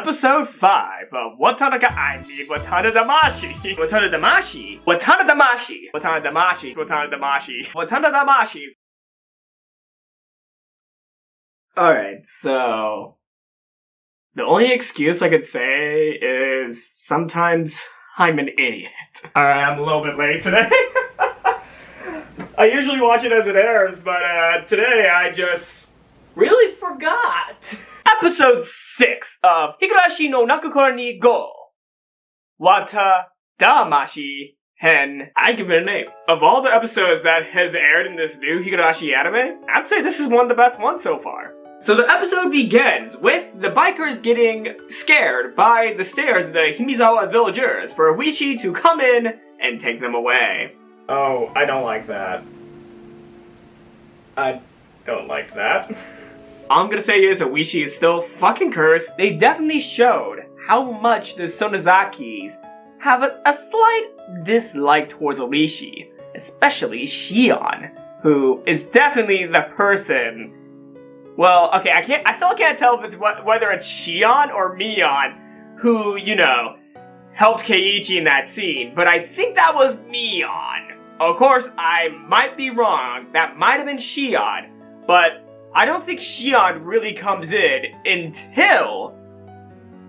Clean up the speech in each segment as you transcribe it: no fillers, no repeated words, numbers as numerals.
Episode 5 of Watanagashi. Alright, so the only excuse I could say is sometimes I'm an idiot. Alright, I'm a little bit late today. I usually watch it as it airs, but today I just really forgot. Episode 6 of Higurashi no Nakukura ni GOU. Wata Damashi Hen. I give it a name. Of all the episodes that has aired in this new Higurashi anime, I'd say this is one of the best ones so far. So the episode begins with the bikers getting scared by the stairs of the Himizawa villagers for Oishi to come in and take them away. Oh, I don't like that. I don't like that. All I'm gonna say is Oishi is still fucking cursed. They definitely showed how much the Sonozakis have a slight dislike towards Oishi, especially Shion, who is definitely the person. Well, okay, I still can't tell if it's whether it's Shion or Mion who, you know, helped Keiichi in that scene, but I think that was Mion. Of course, I might be wrong. That might have been Shion, but I don't think Shion really comes in until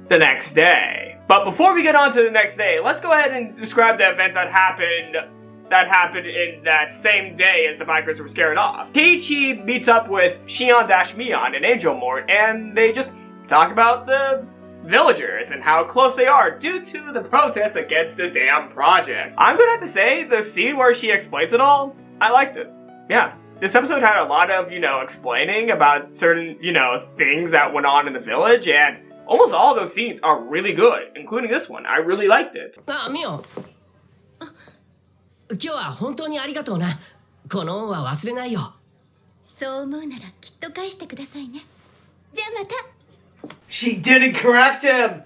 the next day. But before we get on to the next day, let's go ahead and describe the events that happened in that same day as the bikers were scared off. Keiichi meets up with Shion-Mion and Angel Mort, and they just talk about the villagers and how close they are due to the protest against the damn project. I'm gonna have to say, the scene where she explains it all, I liked it. Yeah. This episode had a lot of, you know, explaining about certain, you know, things that went on in the village, and almost all of those scenes are really good, including this one. I really liked it. Mion. 今日は本当にありがとうな。この恩は忘れないよ。そう思うならきっと返してくださいね。じゃあまた。She didn't correct him!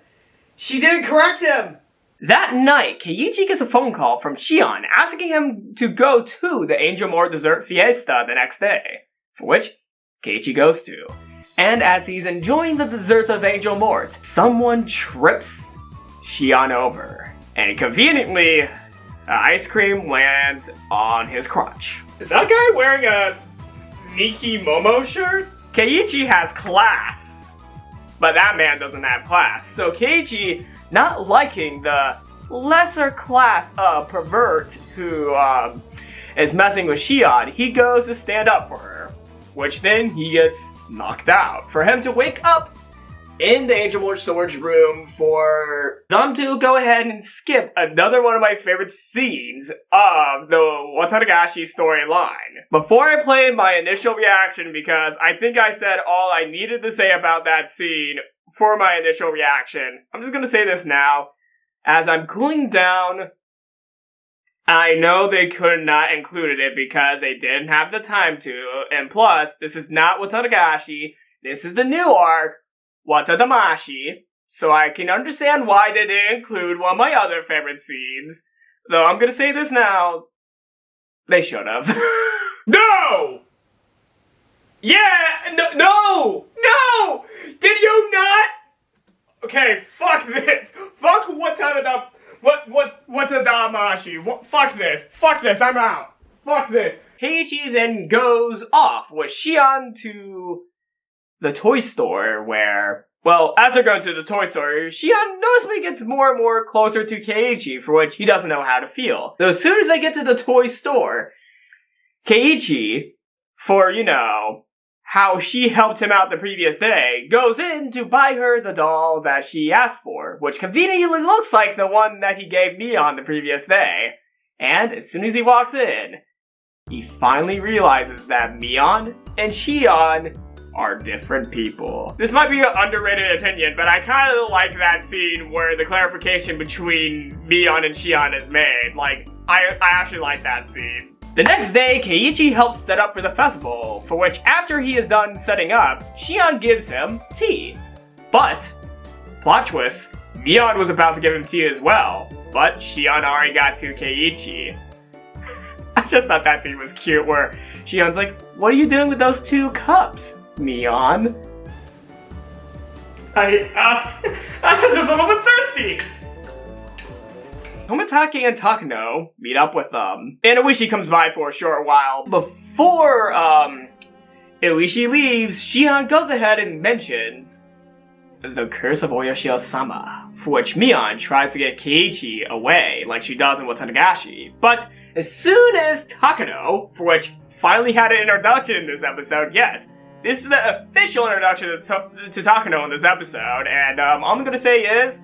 She didn't correct him! That night, Keiichi gets a phone call from Shion asking him to go to the Angel Mort Desert Fiesta the next day, for which Keiichi goes to. And as he's enjoying the desserts of Angel Mort, someone trips Shion over. And conveniently, ice cream lands on his crotch. Is that guy wearing a Nikki Momo shirt? Keiichi has class, but that man doesn't have class. So Keiichi, not liking the lesser class pervert who is messing with Shion, he goes to stand up for her, which then he gets knocked out. For him to wake up in the Angel Mort storage room, for them to go ahead and skip another one of my favorite scenes of the Watanagashi storyline. Before I play my initial reaction, because I think I said all I needed to say about that scene for my initial reaction, I'm just gonna say this now. As I'm cooling down, I know they could not include it because they didn't have the time to, and plus, this is not Watanagashi, this is the new arc, Wata Damashi, so I can understand why they didn't include one of my other favorite scenes. Though I'm gonna say this now, they should have. No! Yeah! No! Did you not? Okay, fuck this. Fuck Wata Damashi. Fuck this, I'm out. Fuck this. Keiichi then goes off with Shion to the toy store where, well, as they're going to the toy store, Shion noticeably gets more and more closer to Keiichi, for which he doesn't know how to feel. So as soon as they get to the toy store, Keiichi, for, you know, how she helped him out the previous day, goes in to buy her the doll that she asked for, which conveniently looks like the one that he gave Mion the previous day. And as soon as he walks in, he finally realizes that Mion and Shion are different people. This might be an underrated opinion, but I kind of like that scene where the clarification between Mion and Shion is made. Like, I actually like that scene. The next day, Keiichi helps set up for the festival, for which after he is done setting up, Shion gives him tea. But, plot twist, Mion was about to give him tea as well, but Shion already got to Keiichi. I just thought that scene was cute where Shion's like, what are you doing with those 2 cups, Mion? I Tomitake and Takano meet up with them, and Oishi comes by for a short while. Before, Oishi leaves, Shion goes ahead and mentions the curse of Oyashiro-sama, for which Mion tries to get Keiichi away, like she does in Watanagashi. But as soon as Takano, for which finally had an introduction in this episode, yes, this is the official introduction to Takano in this episode, and all I'm gonna say is,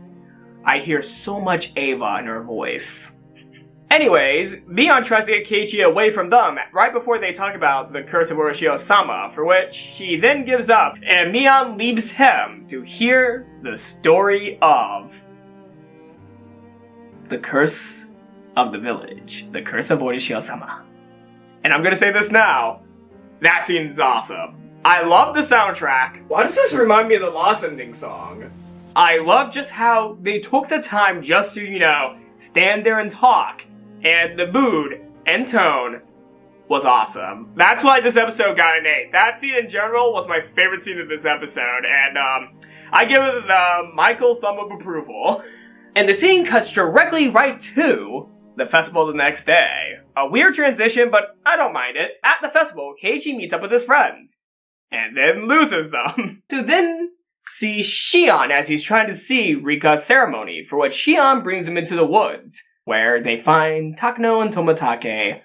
I hear so much Ava in her voice. Anyways, Mion tries to get Keiichi away from them right before they talk about the curse of Oyashiro-sama, for which she then gives up, and Mion leaves him to hear the story of the curse of the village, the curse of Oyashiro-sama. And I'm gonna say this now, that scene's awesome. I love the soundtrack. Why does this remind me of the Lost Ending song? I love just how they took the time just to, stand there and talk. And the mood and tone was awesome. That's why this episode got an 8. That scene in general was my favorite scene of this episode. And I give it the Michael thumb of approval. And the scene cuts directly right to the festival the next day. A weird transition, but I don't mind it. At the festival, Keiichi meets up with his friends. And then loses them. To then see Shion as he's trying to see Rika's ceremony, for which Shion brings him into the woods, where they find Takano and Tomitake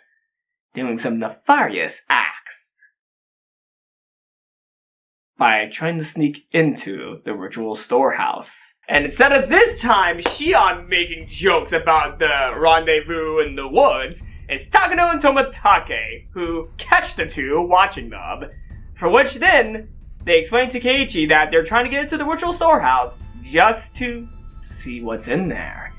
doing some nefarious acts by trying to sneak into the ritual storehouse. And instead of this time Shion making jokes about the rendezvous in the woods, it's Takano and Tomitake who catch the two watching them. For which then, they explain to Keiichi that they're trying to get into the ritual storehouse just to see what's in there.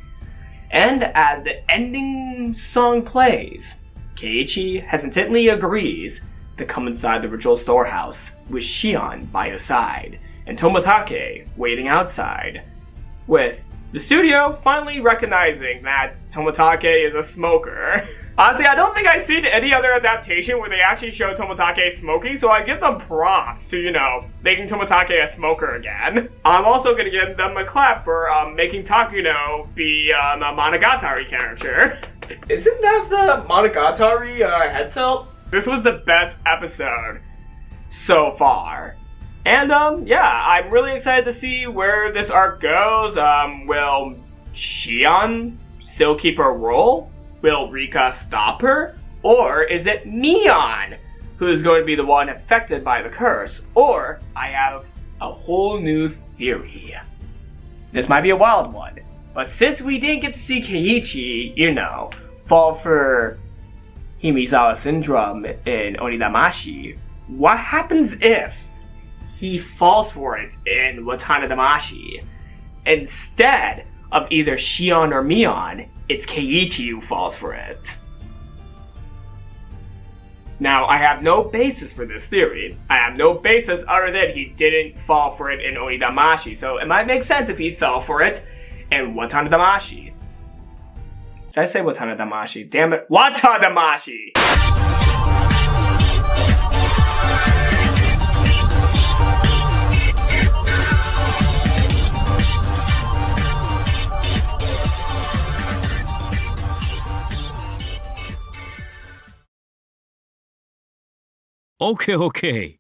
And as the ending song plays, Keiichi hesitantly agrees to come inside the ritual storehouse with Shion by his side, and Tomitake waiting outside, with the studio finally recognizing that Tomitake is a smoker. Honestly, I don't think I've seen any other adaptation where they actually show Tomitake smoking, so I give them props to, making Tomitake a smoker again. I'm also gonna give them a clap for making Takano be a Monogatari character. Isn't that the Monogatari head tilt? This was the best episode so far. And yeah, I'm really excited to see where this arc goes. Will Shion still keep her role? Will Rika stop her? Or is it Mion who's going to be the one affected by the curse? Or I have a whole new theory. This might be a wild one, but since we didn't get to see Keiichi, fall for Himizawa syndrome in Onidamashi, what happens if he falls for it in Watanagashi? Instead of either Shion or Mion, it's Keiichi who falls for it. Now, I have no basis for this theory. I have no basis other than he didn't fall for it in Onidamashi, so it might make sense if he fell for it in Watanagashi. Did I say Watanagashi? Damn it. Watanagashi! Okay.